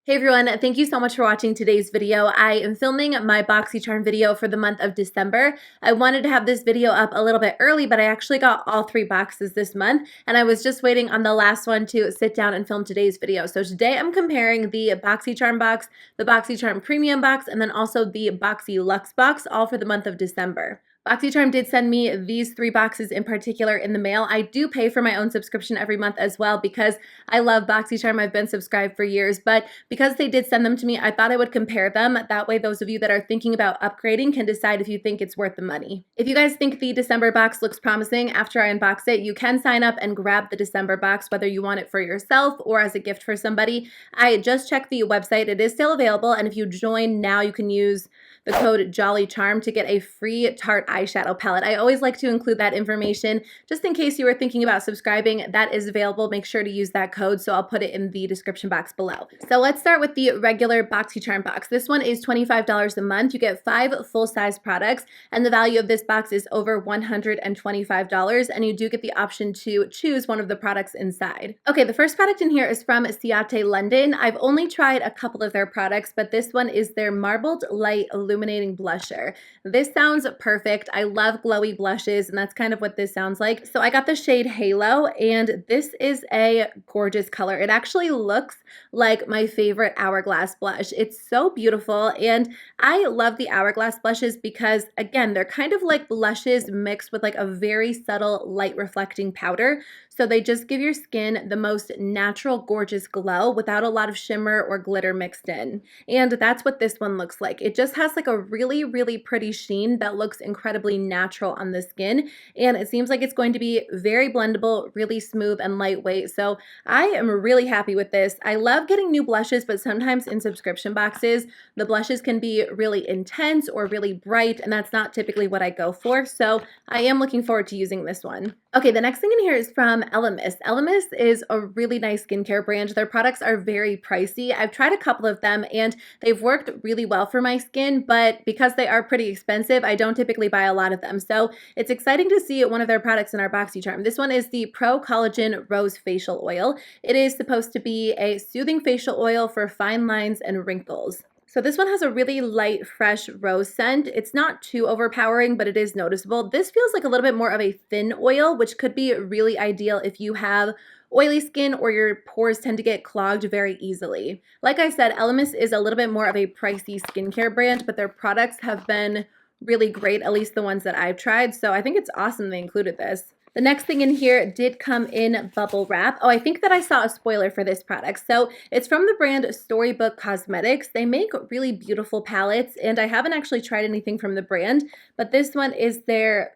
Hey everyone, thank you so much for watching today's video. I am filming my BoxyCharm video for the month of December. I wanted to have this video up a little bit early, but I actually got all 3 boxes this month, and I was just waiting on the last one to sit down and film today's video. So today I'm comparing the BoxyCharm box, the BoxyCharm Premium box, and then also the Boxyluxe box, all for the month of December. BoxyCharm did send me these 3 boxes in particular in the mail. I do pay for my own subscription every month as well because I love BoxyCharm. I've been subscribed for years, but because they did send them to me, I thought I would compare them. That way, those of you that are thinking about upgrading can decide if you think it's worth the money. If you guys think the December box looks promising after I unbox it, you can sign up and grab the December box, whether you want it for yourself or as a gift for somebody. I just checked the website. It is still available, and if you join now, you can use the code JOLLYCHARM to get a free Tarte eyeshadow palette. I always like to include that information just in case you were thinking about subscribing. That is available. Make sure to use that code, so I'll put it in the description box below. So let's start with the regular BoxyCharm box. This one is $25 a month. You get 5 full-size products, and the value of this box is over $125, and you do get the option to choose one of the products inside. Okay, the first product in here is from Ciate London. I've only tried a couple of their products, but this one is their Marbled Light Illuminating Blusher. This sounds perfect. I love glowy blushes, and that's kind of what this sounds like. So I got the shade Halo, and this is a gorgeous color. It actually looks like my favorite Hourglass blush. It's so beautiful, and I love the Hourglass blushes because, again, they're kind of like blushes mixed with like a very subtle light reflecting powder. So they just give your skin the most natural, gorgeous glow without a lot of shimmer or glitter mixed in. And that's what this one looks like. It just has like a really, really pretty sheen that looks incredibly natural on the skin. And it seems like it's going to be very blendable, really smooth and lightweight. So I am really happy with this. I love getting new blushes, but sometimes in subscription boxes, the blushes can be really intense or really bright, and that's not typically what I go for. So I am looking forward to using this one. Okay, the next thing in here is from ILLUMINATING. ILLUMINATING is a really nice skincare brand. Their products are very pricey. I've tried a couple of them and they've worked really well for my skin, but because they are pretty expensive, I don't typically buy a lot of them. So it's exciting to see one of their products in our BoxyCharm. This one is the PRO-COLLAGEN Rose Facial Oil. It is supposed to be a soothing facial oil for fine lines and wrinkles. So this one has a really light, fresh rose scent. It's not too overpowering, but it is noticeable. This feels like a little bit more of a thin oil, which could be really ideal if you have oily skin or your pores tend to get clogged very easily. Like I said, ILLUMINATING is a little bit more of a pricey skincare brand, but their products have been really great, at least the ones that I've tried. So I think it's awesome they included this. The next thing in here did come in bubble wrap. Oh, I think that I saw a spoiler for this product. So it's from the brand Storybook Cosmetics. They make really beautiful palettes, and I haven't actually tried anything from the brand, but this one is their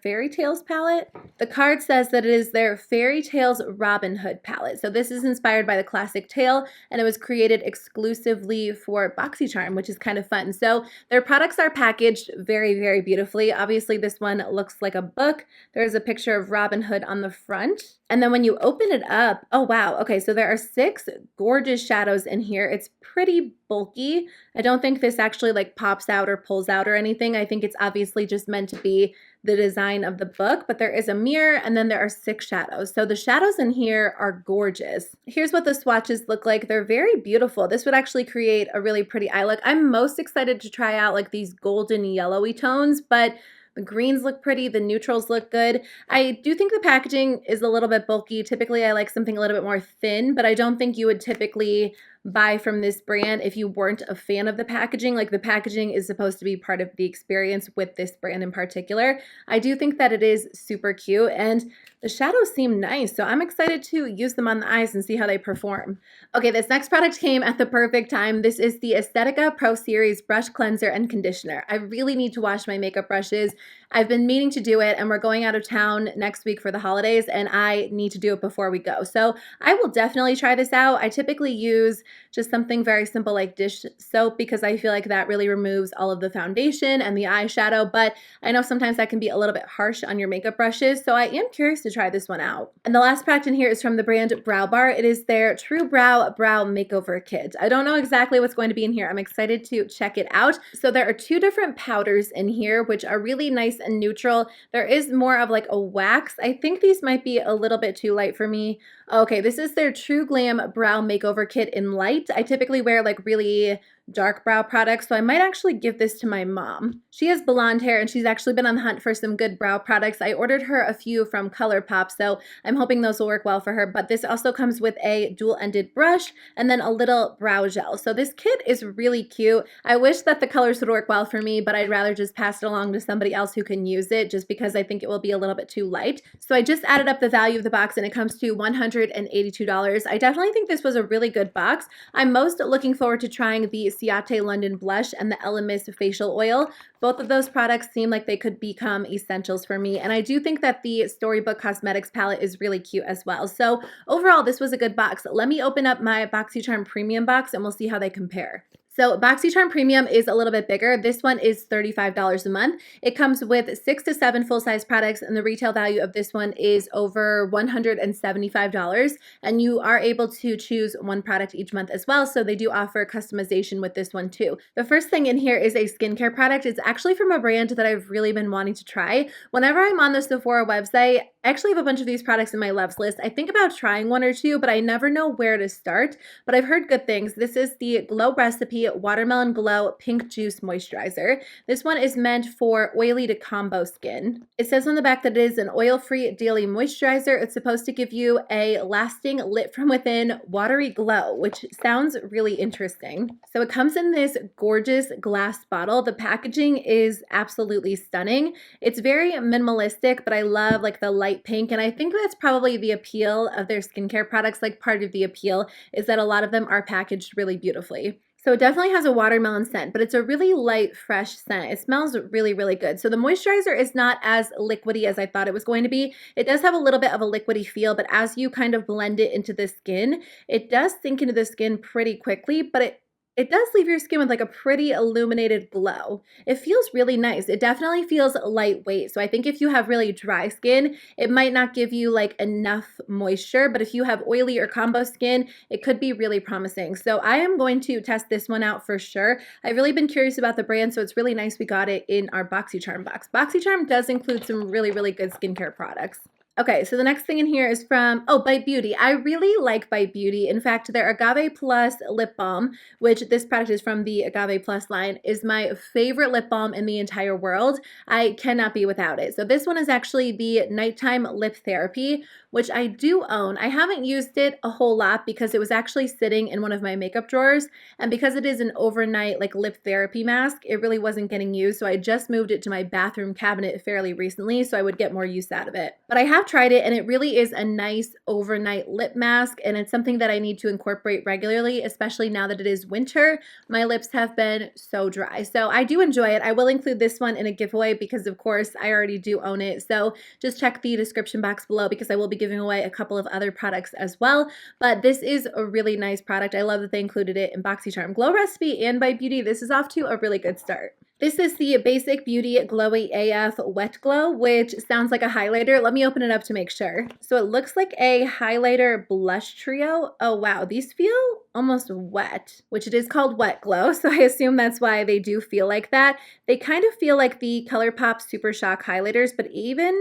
Fairy Tales palette? The card says that it is their Fairy Tales Robin Hood palette. So this is inspired by the classic tale, and it was created exclusively for BoxyCharm, which is kind of fun. So their products are packaged very, very beautifully. Obviously, this one looks like a book. There's a picture of Robin Hood on the front. And then when you open it up, oh wow, okay, so there are 6 gorgeous shadows in here. It's pretty bulky. I don't think this actually like pops out or pulls out or anything. I think it's obviously just meant to be the design of the book, but there is a mirror and then there are 6 shadows. So the shadows in here are gorgeous. Here's what the swatches look like. They're very beautiful. This would actually create a really pretty eye look. I'm most excited to try out like these golden yellowy tones, but the greens look pretty, the neutrals look good. I do think the packaging is a little bit bulky. Typically, I like something a little bit more thin, but I don't think you would typically buy from this brand if you weren't a fan of the packaging. Like, the packaging is supposed to be part of the experience with this brand in particular. I do think that it is super cute, and the shadows seem nice, so I'm excited to use them on the eyes and see how they perform. Okay, this next product came at the perfect time. This is the Aesthetica Pro Series Brush Cleanser and Conditioner. I really need to wash my makeup brushes. I've been meaning to do it, and we're going out of town next week for the holidays, and I need to do it before we go. So I will definitely try this out. I typically use just something very simple like dish soap because I feel like that really removes all of the foundation and the eyeshadow, but I know sometimes that can be a little bit harsh on your makeup brushes, so I am curious to try this one out. And the last product in here is from the brand Brow Bar. It is their True Brow Makeover Kit. I don't know exactly what's going to be in here. I'm excited to check it out. So there are 2 different powders in here, which are really nice and neutral. There is more of like a wax. I think these might be a little bit too light for me. Okay, this is their True Glam Brow Makeover Kit in Light. I typically wear like really dark brow products, so I might actually give this to my mom. She has blonde hair and she's actually been on the hunt for some good brow products. I ordered her a few from ColourPop, so I'm hoping those will work well for her, but this also comes with a dual-ended brush and then a little brow gel. So this kit is really cute. I wish that the colors would work well for me, but I'd rather just pass it along to somebody else who can use it just because I think it will be a little bit too light. So I just added up the value of the box and it comes to $182. I definitely think this was a really good box. I'm most looking forward to trying the Ciate London blush and the Elemis facial oil. Both of those products seem like they could become essentials for me, and I do think that the Storybook Cosmetics palette is really cute as well. So overall, this was a good box. Let me open up my BoxyCharm Premium box and we'll see how they compare. So BoxyCharm Premium is a little bit bigger. This one is $35 a month. It comes with 6 to 7 full-size products, and the retail value of this one is over $175, and you are able to choose one product each month as well, so they do offer customization with this one too. The first thing in here is a skincare product. It's actually from a brand that I've really been wanting to try. Whenever I'm on the Sephora website, I actually have a bunch of these products in my loves list. I think about trying one or two, but I never know where to start, but I've heard good things. This is the Glow Recipe Watermelon Glow Pink Juice Moisturizer. This one is meant for oily to combo skin. It says on the back that it is an oil-free daily moisturizer. It's supposed to give you a lasting lit from within watery glow, which sounds really interesting. So it comes in this gorgeous glass bottle. The packaging is absolutely stunning. It's very minimalistic, but I love like the light pink, and I think that's probably the appeal of their skincare products. Like part of the appeal is that a lot of them are packaged really beautifully. So it definitely has a watermelon scent, but it's a really light, fresh scent. It smells really, really good. So the moisturizer is not as liquidy as I thought it was going to be. It does have a little bit of a liquidy feel, but as you kind of blend it into the skin, it does sink into the skin pretty quickly, but it does leave your skin with like a pretty illuminated glow. It feels really nice. It definitely feels lightweight. So I think if you have really dry skin, it might not give you like enough moisture, but if you have oily or combo skin, it could be really promising. So I am going to test this one out for sure. I've really been curious about the brand, so it's really nice we got it in our BoxyCharm box. BoxyCharm does include some really, really good skincare products. Okay, so the next thing in here is from, Bite Beauty. I really like Bite Beauty. In fact, their Agave Plus lip balm, which this product is from the Agave Plus line, is my favorite lip balm in the entire world. I cannot be without it. So this one is actually the Nighttime Lip Therapy, which I do own. I haven't used it a whole lot because it was actually sitting in one of my makeup drawers, and because it is an overnight like lip therapy mask, it really wasn't getting used, so I just moved it to my bathroom cabinet fairly recently so I would get more use out of it. But I have tried it, and it really is a nice overnight lip mask, and it's something that I need to incorporate regularly, especially now that it is winter. My lips have been so dry, so I do enjoy it. I will include this one in a giveaway because of course I already do own it, so just check the description box below because I will be giving away a couple of other products as well. But this is a really nice product. I love that they included it in BoxyCharm. Glow Recipe and Bite Beauty, this is off to a really good start. This is the Basic Beauty Glowy AF Wet Glow, which sounds like a highlighter. Let me open it up to make sure. So it looks like a highlighter blush trio. Oh wow, these feel almost wet, which it is called Wet Glow, so I assume that's why they do feel like that. They kind of feel like the ColourPop Super Shock highlighters, but even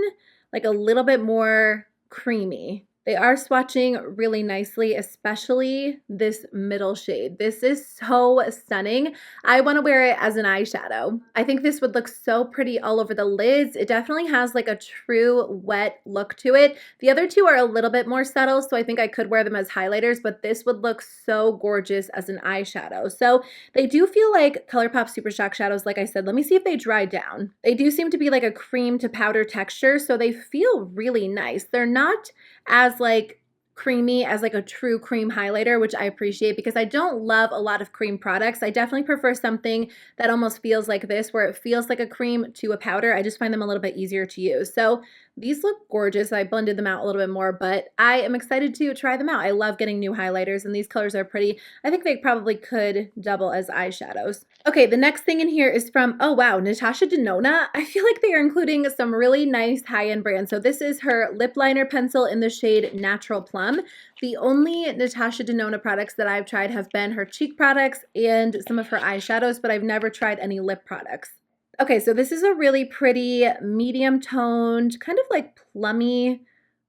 like a little bit more creamy. They are swatching really nicely, especially this middle shade. This is so stunning. I want to wear it as an eyeshadow. I think this would look so pretty all over the lids. It definitely has like a true wet look to it. The other two are a little bit more subtle, so I think I could wear them as highlighters, but this would look so gorgeous as an eyeshadow. So they do feel like ColourPop Super Shock shadows, like I said. Let me see if they dry down. They do seem to be like a cream to powder texture, so they feel really nice. They're not as like creamy as like a true cream highlighter, which I appreciate because I don't love a lot of cream products. I definitely prefer something that almost feels like this, where it feels like a cream to a powder. I just find them a little bit easier to use. So these look gorgeous. I blended them out a little bit more, but I am excited to try them out. I love getting new highlighters, and these colors are pretty. I think they probably could double as eyeshadows. Okay, the next thing in here is from, oh wow, Natasha Denona. I feel like they are including some really nice high-end brands. So this is her lip liner pencil in the shade Natural Plum. The only Natasha Denona products that I've tried have been her cheek products and some of her eyeshadows, but I've never tried any lip products. Okay, so this is a really pretty medium toned, kind of like plummy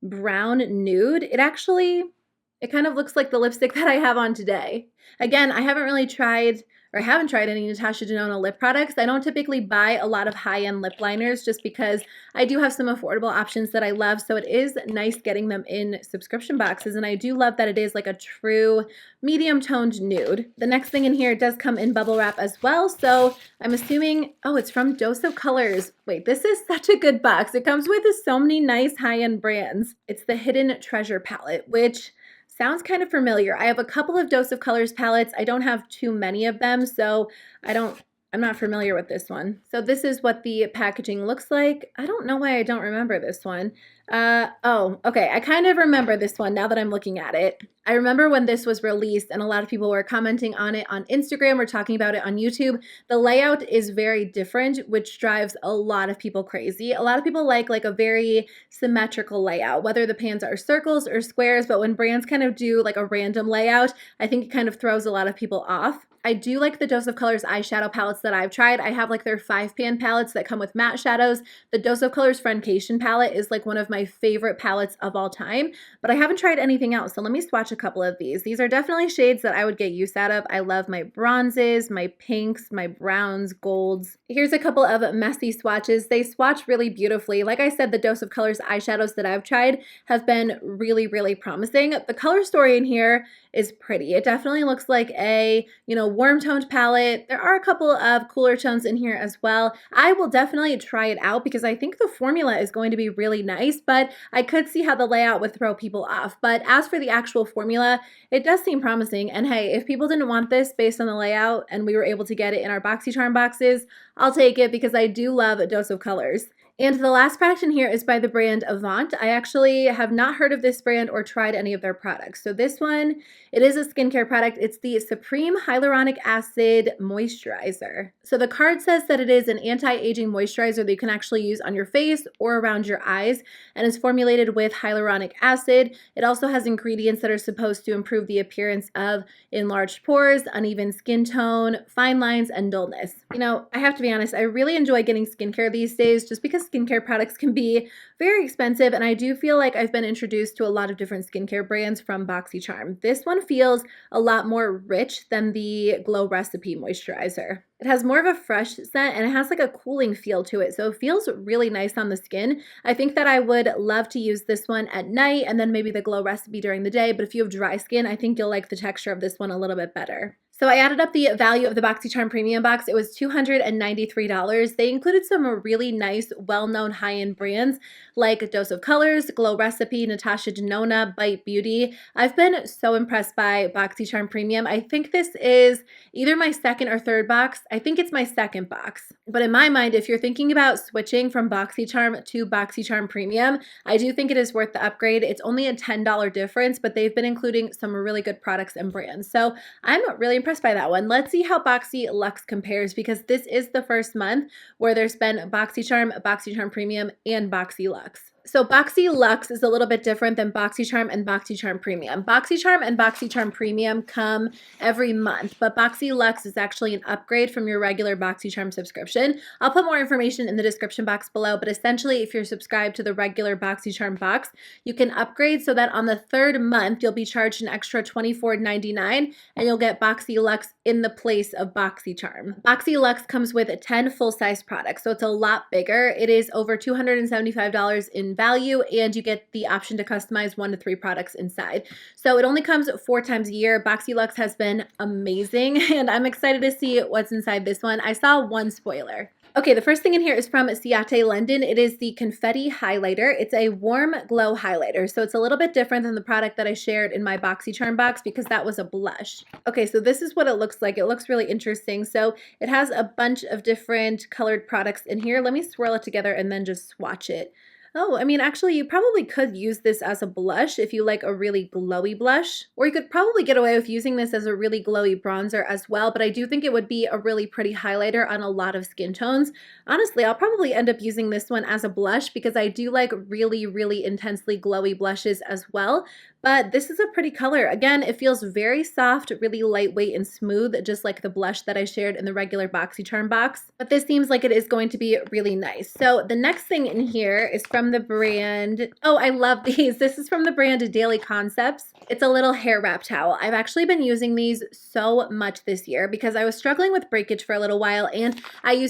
brown nude. It kind of looks like the lipstick that I have on today. Again, I haven't tried any Natasha Denona lip products. I don't typically buy a lot of high-end lip liners just because I do have some affordable options that I love, so it is nice getting them in subscription boxes, and I do love that it is like a true medium-toned nude. The next thing in here does come in bubble wrap as well, so I'm assuming, oh, it's from Dose of Colors. Wait, this is such a good box. It comes with so many nice high-end brands. It's the Hidden Treasure palette, which sounds kind of familiar. I have a couple of Dose of Colors palettes. I don't have too many of them, so I'm not familiar with this one. So this is what the packaging looks like. I don't know why I don't remember this one. Oh, okay. I kind of remember this one now that I'm looking at it. I remember when this was released and a lot of people were commenting on it on Instagram or talking about it on YouTube. The layout is very different, which drives a lot of people crazy. A lot of people like a very symmetrical layout, whether the pans are circles or squares, but when brands kind of do like a random layout, I think it kind of throws a lot of people off. I do like the Dose of Colors eyeshadow palettes that I've tried. I have like their 5-pan palettes that come with matte shadows. The Dose of Colors Friendcation palette is like one of my favorite palettes of all time, but I haven't tried anything else. So let me swatch a couple of these. These are definitely shades that I would get use out of. I love my bronzes, my pinks, my browns, golds. Here's a couple of messy swatches. They swatch really beautifully. Like I said, the Dose of Colors eyeshadows that I've tried have been really, really promising. The color story in here is pretty. It definitely looks like a, warm toned palette. There are a couple of cooler tones in here as well. I will definitely try it out because I think the formula is going to be really nice, but I could see how the layout would throw people off. But as for the actual formula, it does seem promising. And hey, if people didn't want this based on the layout and we were able to get it in our BoxyCharm boxes, I'll take it because I do love a Dose of Colors. And the last product in here is by the brand Avant. I actually have not heard of this brand or tried any of their products. So this one, it is a skincare product. It's the Supreme Hyaluronic Acid Moisturizer. So the card says that it is an anti-aging moisturizer that you can actually use on your face or around your eyes, and is formulated with hyaluronic acid. It also has ingredients that are supposed to improve the appearance of enlarged pores, uneven skin tone, fine lines, and dullness. I have to be honest, I really enjoy getting skincare these days just because skincare products can be very expensive, and I do feel like I've been introduced to a lot of different skincare brands from BoxyCharm. This one feels a lot more rich than the Glow Recipe moisturizer. It has more of a fresh scent and it has like a cooling feel to it, so it feels really nice on the skin. I think that I would love to use this one at night and then maybe the Glow Recipe during the day, but if you have dry skin, I think you'll like the texture of this one a little bit better. So I added up the value of the BoxyCharm Premium box. It was $293. They included some really nice, well-known high-end brands like Dose of Colors, Glow Recipe, Natasha Denona, Bite Beauty. I've been so impressed by BoxyCharm Premium. I think this is either my second or third box. I think it's my second box. But in my mind, if you're thinking about switching from BoxyCharm to BoxyCharm Premium, I do think it is worth the upgrade. It's only a $10 difference, but they've been including some really good products and brands. So I'm really impressed by that one. Let's see how Boxyluxe compares, because this is the first month where there's been BoxyCharm, BoxyCharm Premium, and Boxyluxe. So Boxyluxe is a little bit different than BoxyCharm and BoxyCharm Premium. BoxyCharm and BoxyCharm Premium come every month, but Boxyluxe is actually an upgrade from your regular BoxyCharm subscription. I'll put more information in the description box below, but essentially if you're subscribed to the regular BoxyCharm box, you can upgrade so that on the third month, you'll be charged an extra $24.99 and you'll get Boxyluxe in the place of BoxyCharm. Boxyluxe comes with 10 full-size products, so it's a lot bigger. It is over $275 in value, and you get the option to customize 1 to 3 products inside. So it only comes 4 times a year. Boxyluxe has been amazing, and I'm excited to see what's inside this one. I saw one spoiler. Okay, the first thing in here is from Ciate London. It is the Confetti Highlighter. It's a warm glow highlighter, so it's a little bit different than the product that I shared in my BoxyCharm box because that was a blush. Okay, so this is what it looks like. It looks really interesting. So it has a bunch of different colored products in here. Let me swirl it together and then just swatch it. Oh, I mean, actually, you probably could use this as a blush if you like a really glowy blush, or you could probably get away with using this as a really glowy bronzer as well, but I do think it would be a really pretty highlighter on a lot of skin tones. Honestly, I'll probably end up using this one as a blush because I do like really, really intensely glowy blushes as well, but this is a pretty color. Again, it feels very soft, really lightweight and smooth, just like the blush that I shared in the regular BoxyCharm box. But this seems like it is going to be really nice. So the next thing in here is from the brand, oh, I love these. This is from the brand Daily Concepts. It's a little hair wrap towel. I've actually been using these so much this year because I was struggling with breakage for a little while, and I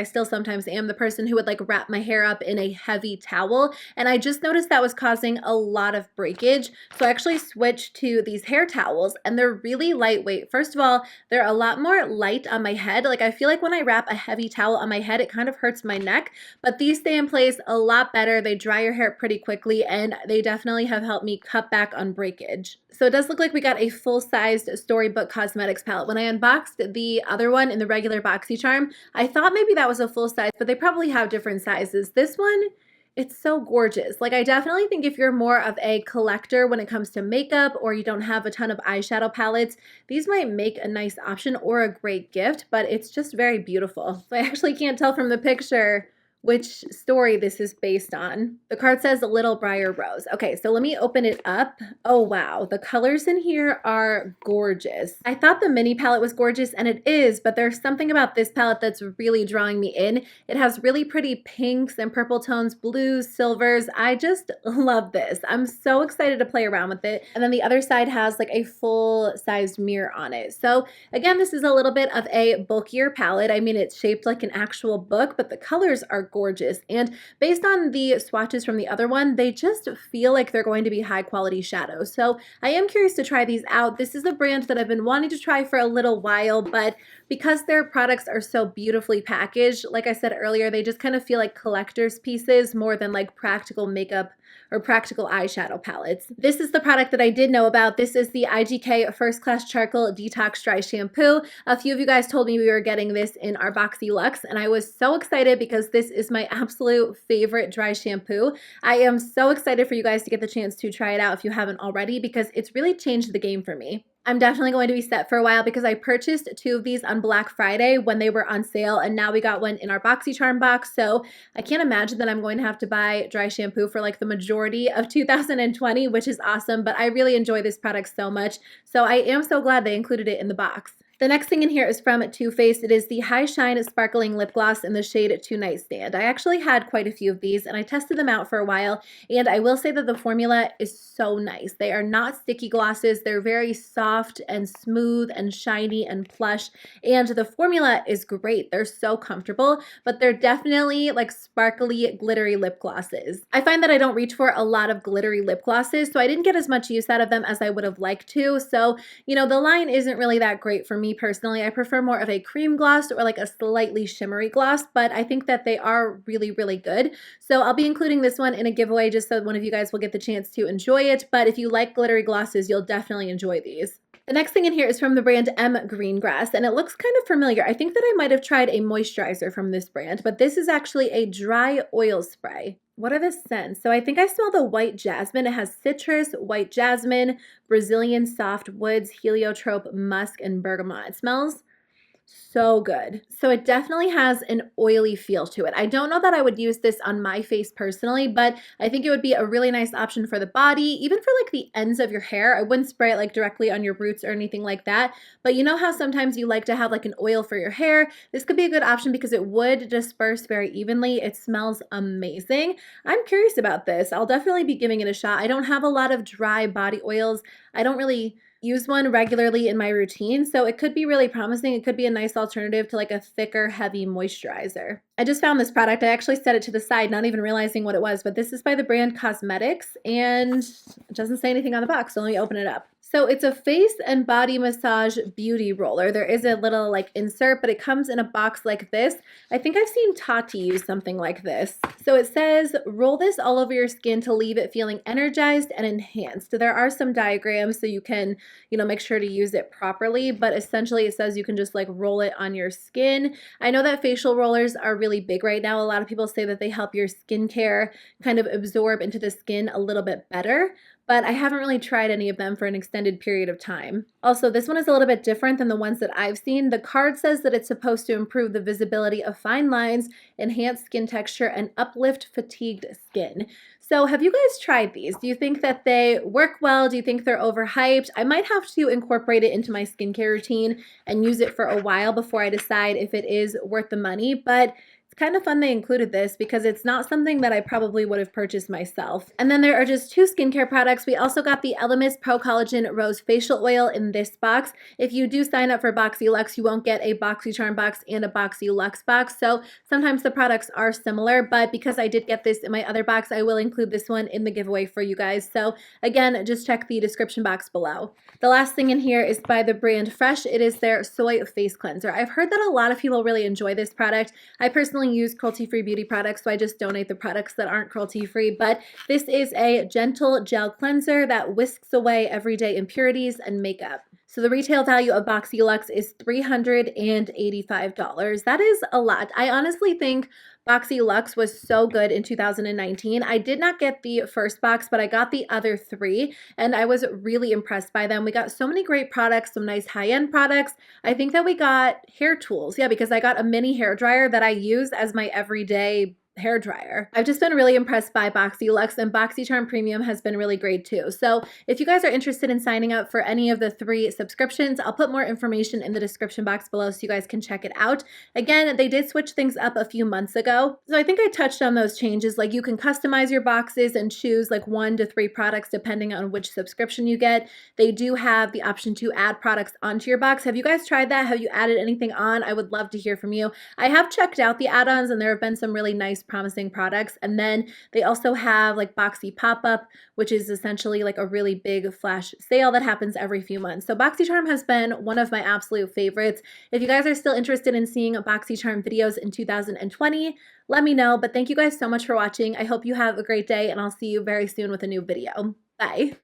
still sometimes am the person who would like wrap my hair up in a heavy towel, and I just noticed that was causing a lot of breakage. So I actually switched to these hair towels, and they're really lightweight. First of all, they're a lot more light on my head. Like I feel like when I wrap a heavy towel on my head, it kind of hurts my neck, but these stay in place a lot better. They dry your hair pretty quickly, and they definitely have helped me cut back on breakage. So it does look like we got a full-sized Storybook Cosmetics palette. When I unboxed the other one in the regular BoxyCharm, I thought maybe that was a full size, but they probably have different sizes. This one, it's so gorgeous. Like I definitely think if you're more of a collector when it comes to makeup, or you don't have a ton of eyeshadow palettes, these might make a nice option or a great gift, but it's just very beautiful. So I actually can't tell from the picture which story this is based on. The card says Little Briar Rose. Okay, so let me open it up. Oh wow, the colors in here are gorgeous. I thought the mini palette was gorgeous, and it is, but there's something about this palette that's really drawing me in. It has really pretty pinks and purple tones, blues, silvers. I just love this. I'm so excited to play around with it. And then the other side has like a full-sized mirror on it. So again, this is a little bit of a bulkier palette. I mean, it's shaped like an actual book, but the colors are gorgeous. And based on the swatches from the other one, they just feel like they're going to be high quality shadows. So I am curious to try these out. This is a brand that I've been wanting to try for a little while, but because their products are so beautifully packaged, like I said earlier, they just kind of feel like collector's pieces more than like practical makeup or practical eyeshadow palettes. This is the product that I did know about. This is the IGK First Class Charcoal Detox Dry Shampoo. A few of you guys told me we were getting this in our Boxyluxe, and I was so excited because this is my absolute favorite dry shampoo. I am so excited for you guys to get the chance to try it out if you haven't already, because it's really changed the game for me. I'm definitely going to be set for a while because I purchased 2 of these on Black Friday when they were on sale, and now we got one in our BoxyCharm box. So I can't imagine that I'm going to have to buy dry shampoo for like the majority of 2020, which is awesome, but I really enjoy this product so much. So I am so glad they included it in the box. The next thing in here is from Too Faced. It is the High Shine Sparkling Lip Gloss in the shade Two Night Stand. I actually had quite a few of these, and I tested them out for a while, and I will say that the formula is so nice. They are not sticky glosses. They're very soft and smooth and shiny and plush, and the formula is great. They're so comfortable, but they're definitely like sparkly, glittery lip glosses. I find that I don't reach for a lot of glittery lip glosses, so I didn't get as much use out of them as I would have liked to. So, you know, the line isn't really that great for me personally. I prefer more of a cream gloss or like a slightly shimmery gloss, but I think that they are really, really good. So I'll be including this one in a giveaway just so one of you guys will get the chance to enjoy it. But if you like glittery glosses, you'll definitely enjoy these. The next thing in here is from the brand M Greengrass, and it looks kind of familiar. I think that I might have tried a moisturizer from this brand, but this is actually a dry oil spray. What are the scents? So I think I smell the white jasmine. It has citrus, white jasmine, Brazilian soft woods, heliotrope, musk, and bergamot. It smells so good. So it definitely has an oily feel to it. I don't know that I would use this on my face personally, but I think it would be a really nice option for the body, even for like the ends of your hair. I wouldn't spray it like directly on your roots or anything like that, but you know how sometimes you like to have like an oil for your hair? This could be a good option because it would disperse very evenly. It smells amazing. I'm curious about this. I'll definitely be giving it a shot. I don't have a lot of dry body oils. I don't really use one regularly in my routine, so it could be really promising. It could be a nice alternative to like a thicker, heavy moisturizer. I just found this product. I actually set it to the side, not even realizing what it was, but this is by the brand Cosmetics, and it doesn't say anything on the box, so let me open it up. So it's a face and body massage beauty roller. There is a little like insert, but it comes in a box like this. I think I've seen Tati use something like this. So it says, roll this all over your skin to leave it feeling energized and enhanced. So there are some diagrams so you can, you know, make sure to use it properly, but essentially it says you can just like roll it on your skin. I know that facial rollers are really big right now. A lot of people say that they help your skincare kind of absorb into the skin a little bit better, but I haven't really tried any of them for an extended period of time. Also, this one is a little bit different than the ones that I've seen. The card says that it's supposed to improve the visibility of fine lines, enhance skin texture, and uplift fatigued skin. So have you guys tried these? Do you think that they work well? Do you think they're overhyped? I might have to incorporate it into my skincare routine and use it for a while before I decide if it is worth the money, but it's kind of fun they included this because it's not something that I probably would have purchased myself. And then there are just 2 skincare products. We also got the Elemis Pro-Collagen Rose Facial Oil in this box. If you do sign up for Boxyluxe, you won't get a BoxyCharm box and a Boxyluxe box. So sometimes the products are similar, but because I did get this in my other box, I will include this one in the giveaway for you guys. So again, just check the description box below. The last thing in here is by the brand Fresh. It is their Soy Face Cleanser. I've heard that a lot of people really enjoy this product. I personally use cruelty-free beauty products, so I just donate the products that aren't cruelty-free, but this is a gentle gel cleanser that whisks away everyday impurities and makeup. So the retail value of Boxyluxe is $385. That is a lot. I honestly think Boxyluxe was so good in 2019. I did not get the first box, but I got the other 3, and I was really impressed by them. We got so many great products, some nice high-end products. I think that we got hair tools, yeah, because I got a mini hair dryer that I use as my everyday hair dryer. I've just been really impressed by Boxyluxe, and BoxyCharm Premium has been really great too. So if you guys are interested in signing up for any of the 3 subscriptions, I'll put more information in the description box below so you guys can check it out. Again, they did switch things up a few months ago, so I think I touched on those changes. Like, you can customize your boxes and choose like 1 to 3 products depending on which subscription you get. They do have the option to add products onto your box. Have you guys tried that? Have you added anything on? I would love to hear from you. I have checked out the add-ons, and there have been some really nice promising products. And then they also have like Boxy Pop-Up, which is essentially like a really big flash sale that happens every few months. So BoxyCharm has been one of my absolute favorites. If you guys are still interested in seeing BoxyCharm videos in 2020, let me know. But thank you guys so much for watching. I hope you have a great day, and I'll see you very soon with a new video. Bye.